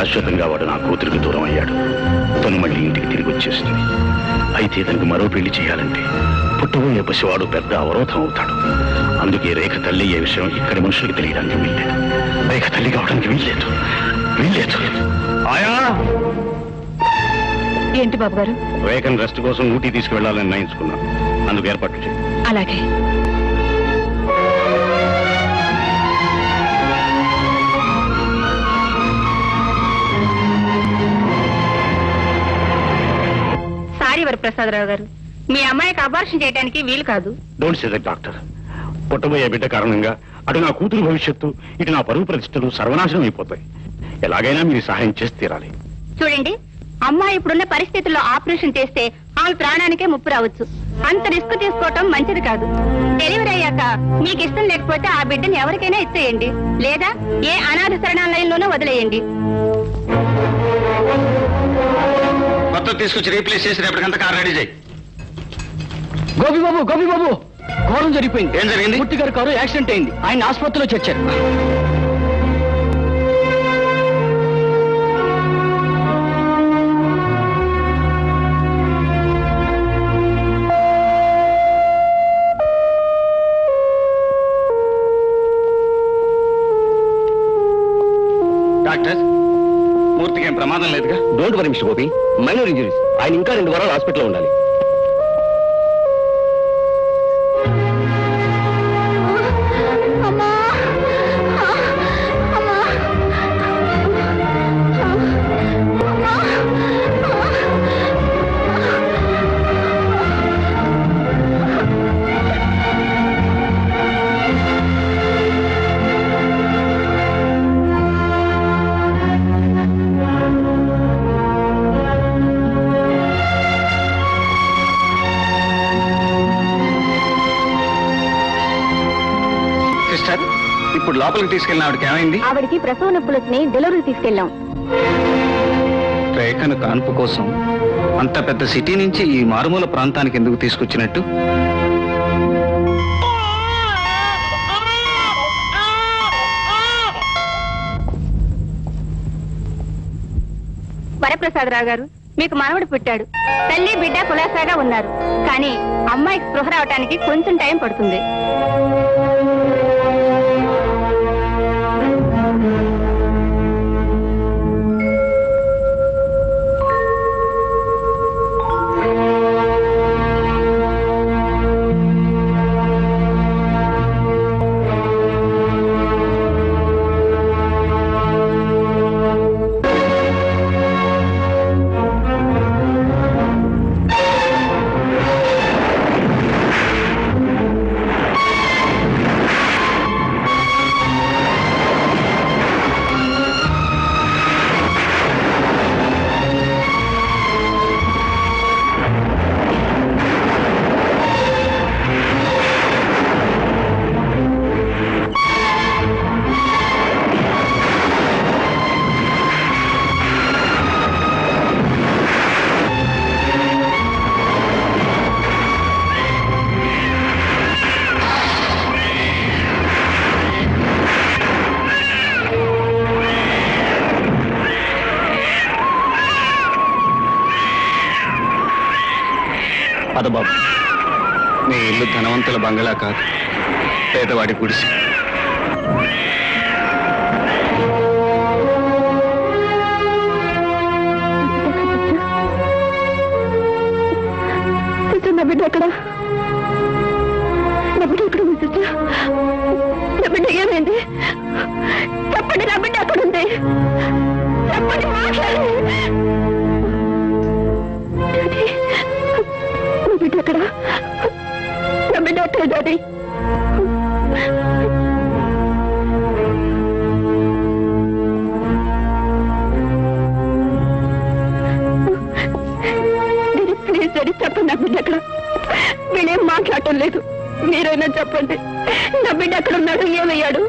శాశ్వతంగా వాడు నా కూతురికి దూరం అయ్యాడు. తను మళ్ళీ ఇంటికి తిరిగి వచ్చేస్తుంది. అయితే తనకు మరో పెళ్లి చేయాలంటే పుట్టబోయే పసివాడు పెద్ద అవరోధం అవుతాడు. అందుకే రేఖ తల్లి అయ్యే విషయం ఇక్కడి మనుషులకి తెలియడానికి వీల్లేదు. రేఖ తల్లి కావడానికి వీల్లేదు. ఆయా ఏంటి బాబు గారు? రేఖను రెస్ట్ కోసం ఊటీ తీసుకువెళ్లాలని నిర్ణయించుకున్నాను. అందుకు ఏర్పాట్లు చేయి. అలాగే. సారీ వరప్రసాదరావు గారు, మీ అమ్మాయికి అబార్షన్ చేయడానికి వీలు కాదు. Don't say that doctor. పుట్టబోయే బిడ్డ కారణంగా అటు నా కూతురు భవిష్యత్తు, ఇటు నా పరువు ప్రతిష్టలు సర్వనాశనం అయిపోతాయి. ఎలాగైనా మీరు సహాయం చేసి తీరాలి. చూడండి, అమ్మాయి ఇప్పుడున్న పరిస్థితుల్లో ఆపరేషన్ చేస్తే ఆమె ప్రాణానికే ముప్పు రావచ్చు. అంత రిస్క్ తీసుకోవటం మంచిది కాదు. డెలివరీ అయ్యాక మీకు ఇష్టం లేకపోతే ఆ బిడ్డని ఎవరికైనా ఇచ్చేయండి, లేదా ఏ అనాథ శరణాలయంలోనూ వదిలేయండి. మొత్తం తీసుకొచ్చి రీప్లేస్ చేసి రేపటికంతా కార్ రెడీ చేయి. గోపి బాబు ఘోరం జరిగిపోయింది. ఏం జరిగింది? ముట్టి గారి కారు యాక్సిడెంట్ అయింది. ఆయన ఆసుపత్రిలో చేర్చారు. డాక్టర్, మూర్తికి ఏం ప్రమాదం లేదుగా? Don't worry mister Gopi, minor injuries. ఆయన ఇంకా 2 వారాలు హాస్పిటల్లో ఉండాలి. ఇప్పుడు లోపలికి తీసుకెళ్ళిన ఆవిడకి ఏమైంది? ఆవిడకి ప్రసవ నొప్పులు వచ్చినాయి. డెలివరీ తీసుకెళ్ళాం. రేఖను కాన్పు కోసం అంత పెద్ద సిటీ నుంచి ఈ మారుమూల ప్రాంతానికి ఎందుకు తీసుకొచ్చినట్టు? వరప్రసాదరావు గారు, మీకు మనవడు పుట్టాడు. తల్లి బిడ్డ కులాసాగా ఉన్నారు. కానీ అమ్మాయికి స్పృహ రావటానికి కొంచెం టైం పడుతుంది. బాబు, నీ ఇల్లు ధనవంతుల బంగళా కాదు, పేదవాడి గుడిసి. నా బిడ్డ ఎక్కడ? నా బిడ్డ ఎక్కడ ఉంది? నా బిడ్డ ఏమైంది? చెప్పండి, నా బిడ్డ ఎక్కడుంది? చెప్పండి, మాట్లాడండి. నా బిడ్డ ఎక్కడ? నా బిడ్డ ఎక్కడ డాడీ? ప్లీజ్ డాడీ, చెప్పండి, నా బిడ్డ ఎక్కడ? వీళ్ళేం మాట్లాడటం లేదు. మీరైనా చెప్పండి, నా బిడ్డ ఎక్కడ ఉన్నాడు, ఏమయ్యాడు?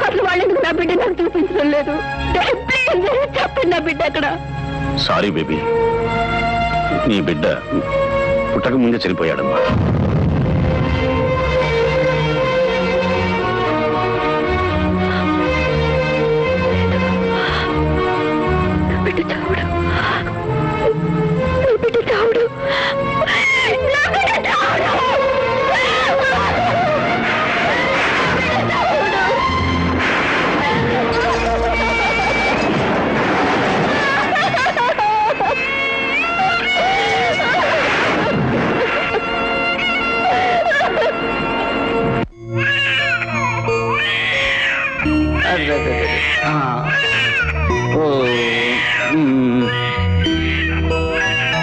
అసలు వాళ్ళెందుకు నా బిడ్డ నాకు చూపించడం లేదు? ప్లీజ్ చెప్పండి, నా బిడ్డ ఎక్కడ? సారీ బేబీ, నీ బిడ్డ పుట్టక ముందే చనిపోయాడమ్మా.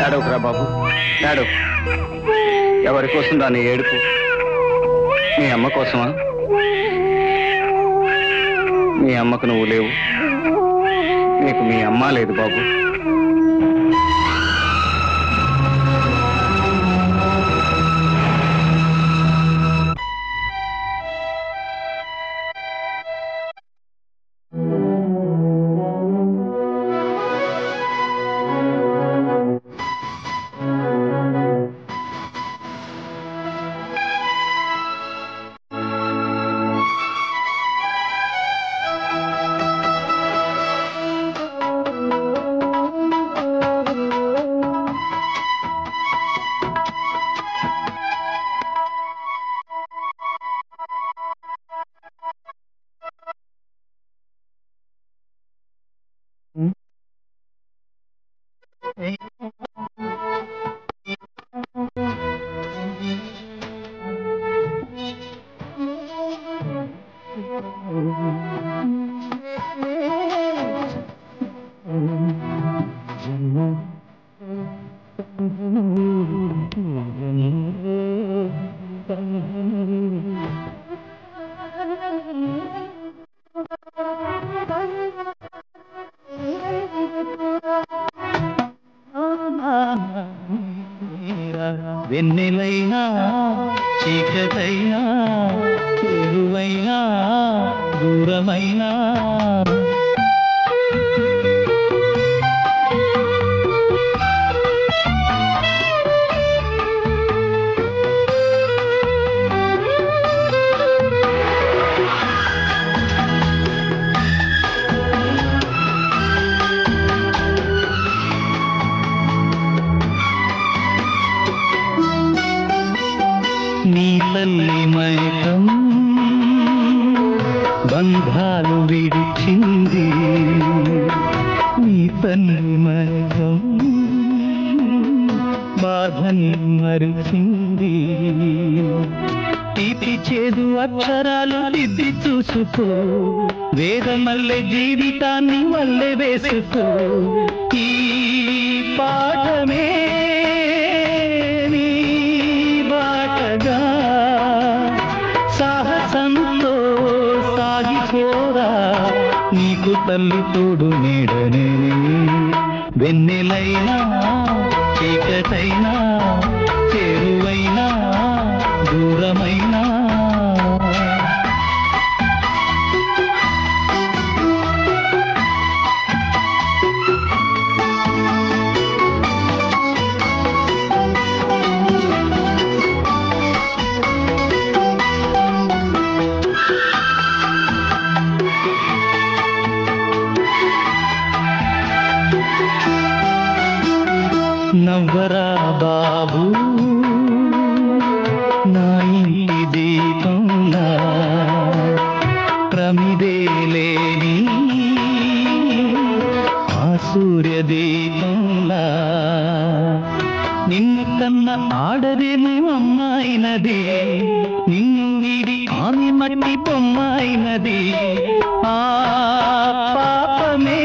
ఏడవకురా బాబు, ఏడవ. ఎవరి కోసం దాన్ని ఏడుపు? మీ అమ్మ కోసమా? మీ అమ్మకు నువ్వు లేవు, నీకు మీ అమ్మ లేదు బాబు. వెన్నెలైనా చీకటైనా ఎరువైనా దూరమైనా నీ తల్లి మైకం బంధాలు విడిచింది, నీ తల్లి మైకం బాధని మరిచింది. తీపి చేదు అక్షరాలు దిద్ది చూసుకో, వేదమల్లె జీవితాన్ని వల్లె వేసుకో. ఈ పాఠమే సాహసంతో సాగిపోరా, నీకు తల్లి తోడు నీడనే. వెన్నెలైనా చీకటైనా చేరువైనా దూరమైనా నవ్వరా బాబు నా ఇంటి దీపంలా, ప్రమిదేలేని ఆ సూర్య దీపంలా. నిన్ను కన్న ఆడదేనే అమ్మాయినది, నిన్ను వీడి ఆమె మట్టి బొమ్మాయినది. ఆ పాపమే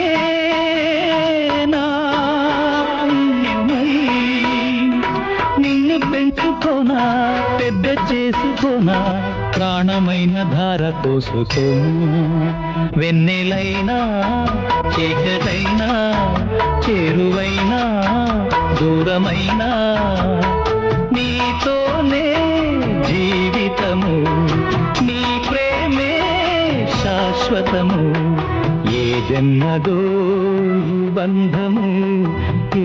పెంచుకోనా పెద్ద చేసుకోనా, ప్రాణమైన ధార కోసుకోనా. వెన్నెలైనా చీకటైనా చేరువైనా దూరమైనా నీతోనే జీవితము, నీ ప్రేమే శాశ్వతము. ఏ జన్మదో బంధము,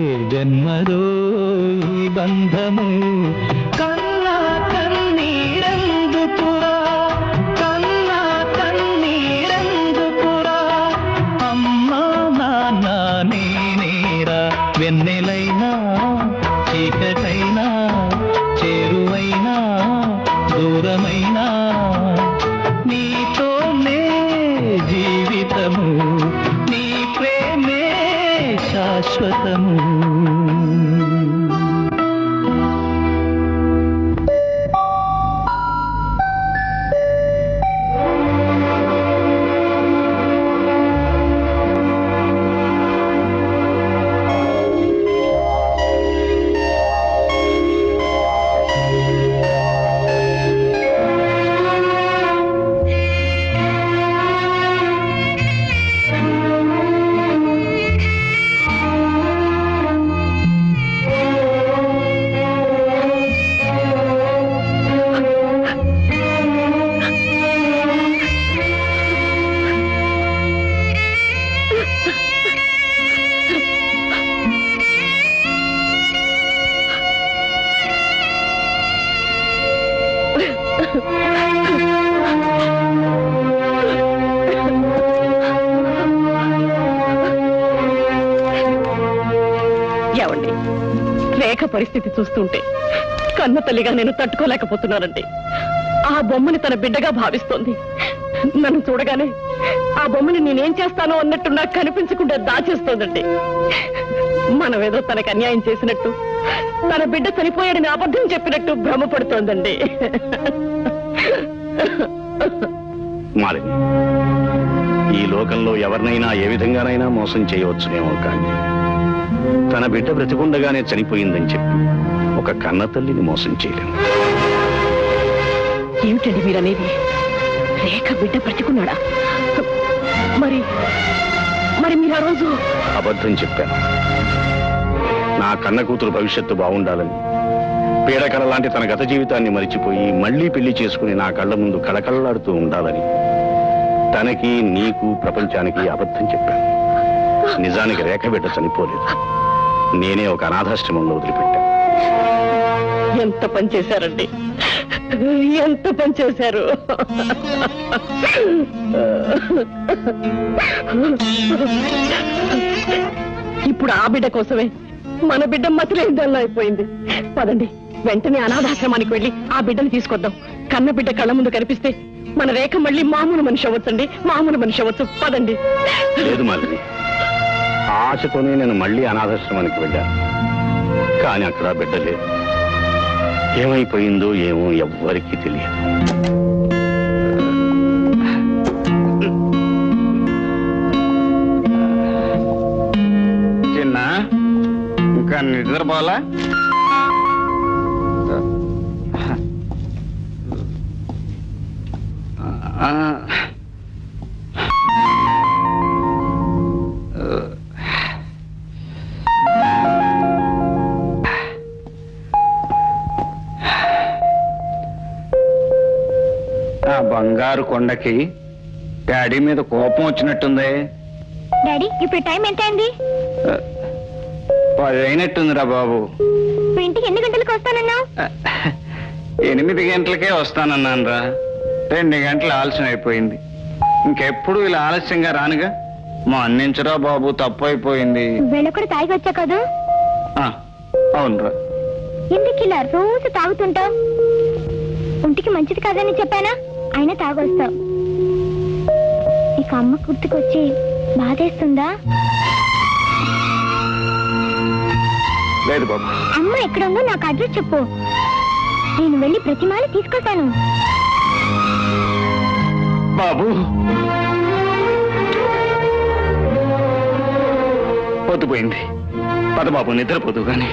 ఏ జన్మదో బంధము. కన్నా కన్నీరందుకురా, కన్నా కన్నీరందుకురా, అమ్మా నాన్న నేనేరా. వెన్నెలైనా చీకటైనా చేరువైనా దూరమైనా నీతోనే జీవితము, నీ ప్రేమే శాశ్వతము. ఏమండి, రేఖ పరిస్థితి చూస్తుంటే కన్న తల్లిగా నేను తట్టుకోలేకపోతున్నానండి. ఆ బొమ్మని తన బిడ్డగా భావిస్తోంది. నన్ను చూడగానే ఆ బొమ్మని నేనేం చేస్తానో అన్నట్టు నాకు కనిపించకుండా దాచేస్తోందండి. మనమేదో తనకు అన్యాయం చేసినట్టు, తన బిడ్డ చనిపోయాడని అబద్ధం చెప్పినట్టు భ్రమపడుతోందండి. మాలిని, ఈ లోకంలో ఎవరినైనా ఏ విధంగానైనా మోసం చేయవచ్చునేమో కానీ తన బిడ్డ బ్రతికుండగానే చనిపోయిందని చెప్పి ఒక కన్న తల్లిని మోసం చేయలేము. ఏమిటండి మీరనేది? రేఖ బిడ్డ బ్రతికున్నాడా? మరి మరి మీరు ఆ రోజు అబద్ధం చెప్పాను. నా కన్న కూతురు భవిష్యత్తు బాగుండాలని, పీడకల లాంటి తన గత జీవితాన్ని మరిచిపోయి మళ్లీ పెళ్లి చేసుకుని నా కళ్ళ ముందు కళకళలాడుతూ ఉండాలని తనకి, నీకు, ప్రపంచానికి అబద్ధం చెప్పాను. నిజానికి రేఖ బిడ్డ చనిపోలేదు. నేనే ఒక అనాథాశ్రమంలో వదిలిపెట్టాను. ఎంత పని చేశారండి, ఎంత పని చేశారు. ఇప్పుడు ఆ బిడ్డ కోసమే మన బిడ్డ మతిలేదల్లా అయిపోయింది. పదండి, వెంటనే అనాథాశ్రమానికి వెళ్ళి ఆ బిడ్డను తీసుకొద్దాం. కన్న బిడ్డ కళ్ళ ముందు కనిపిస్తే మన రేఖ మళ్ళీ మామూలు మనిషి అవ్వచ్చండి, మామూలు మనిషి అవ్వచ్చు. పదండి. లేదు మాలిని, ఆశతోనే నేను మళ్ళీ అనాథాశ్రమానికి వెళ్ళాను. కానీ అక్కడ బిడ్డ లేదు. ఏమైపోయిందో ఏమో ఎవ్వరికీ తెలియదు. చిన్న ఇంకా నిద్రపోలా? బంగారు కొండకి డాడీ మీద కోపం వచ్చినట్టుంది. డాడీ, ఇప్పుడు టైం ఎంత అయింది? 10 అయినట్టుందిరా బాబు. ఇంటికి ఎన్ని గంటలకు వస్తానన్నావు? 8 గంటలకే వస్తానన్నాను రా. 2 గంటలు ఆలస్యం అయిపోయింది. ఇంకెప్పుడు ఇలా ఆలస్యంగా రానుగా. మా అన్నించరా బాబు, తప్పు అయిపోయింది. వెళ్ళకూడ తాగి వచ్చా కదా? అవునరా. ఎందుకు ఇలా రోజు తాగుతుంటావు? ఒంటికి మంచిది కాదని చెప్పానా? అయినా తాగొస్తావు. ఇక అమ్మ గుర్తుకొచ్చి బాధేస్తుందా? లేదు బాబు. అమ్మ ఎక్కడుందో నాకు అడ్రస్ చెప్పు, నేను వెళ్ళి ప్రతిమాని తీసుకొస్తాను. బాబు పొద్దుపోయింది. పద బాబు, నిద్రపోదు కానీ.